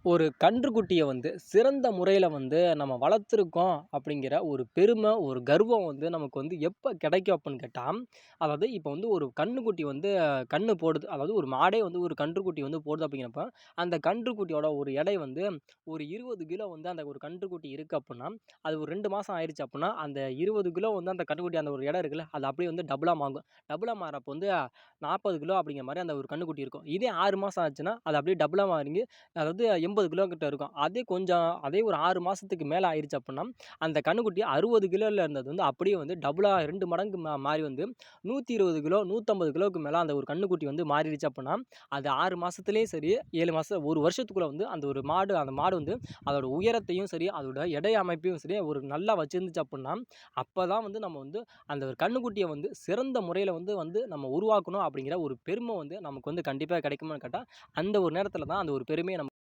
ஒரு கன்றுக்குட்டிய வந்து சிறந்த முறையில வந்து நம்ம வளர்த்துருக்கோம் அப்படிங்கிற ஒரு பெருமை, ஒரு கர்வம் வந்து நமக்கு வந்து எப்ப கிடைக்கும் அப்புட்ன்னு கேட்டா, அதாவது இப்ப வந்து ஒரு கன்னுக்குட்டி வந்து கன்னு போடுது. அதாவது ஒரு மாடே வந்து ஒரு கன்றுக்குட்டி வந்து போடுது அப்படிங்கிறப்ப, அந்த கன்றுக்குட்டியோட ஒரு எடை வந்து ஒரு 20 கிலோ வந்து அந்த ஒரு கன்றுக்குட்டி இருக்கு அப்புட்ன்னா, அது ஒரு 2 மாசம் ஆயிருச்சு அப்புட்ன்னா, அந்த 20 கிலோ வந்து அந்த கன்னுக்குட்டி அந்த ஒரு எடை இருக்குல்ல, அது அப்படியே வந்து டபுளா மாங்கும். டபுளா மாறுறப்போ வந்து 40 கிலோ அப்படிங்கிற மாரி அந்த ஒரு கன்னுக்குட்டி இருக்கும். இதே 6 மாசம் ஆச்சுன்னா, அது அப்படியே டபுளா மாறி அதாவது 80 கிலோ கிட்ட இருக்கும். அதே ஒரு 6 மாசத்துக்கு மேல ஆயிருச்சு அப்புட்ன்னா, அந்த கன்னுக்குட்டி 60 கிலோல இருந்தது வந்து அப்படியே வந்து டபுளா 2 மடங்கு மாறி வந்து 120 கிலோ, 150 கிலோவுக்கு மேல அந்த ஒரு கன்னுக்குட்டி வந்து மாறிடுச்சு அப்புட்ன்னா, அது 6 மாசத்துலயும் சரி, 7 மாசம் 1 வருஷத்துக்குள்ள வந்து அந்த மாடு வந்து அதோட உயரத்தையும் சரி, அதோட எடை அமைப்பையும் சரி, ஒரு நல்லா வச்சிருந்துச்சு அப்புட்ன்னா, அப்பதான் வந்து நம்ம வந்து அந்த ஒரு கன்னுக்குட்டிய வந்து சிறந்த முறையில வந்து வந்து நம்ம உருவாக்கணும் அப்படிங்கிற ஒரு பெருமை வந்து நமக்கு வந்து கண்டிப்பா கிடைக்குமான்னு கேட்டா, அந்த ஒரு நேரத்துல தான் அந்த ஒரு பெருமைய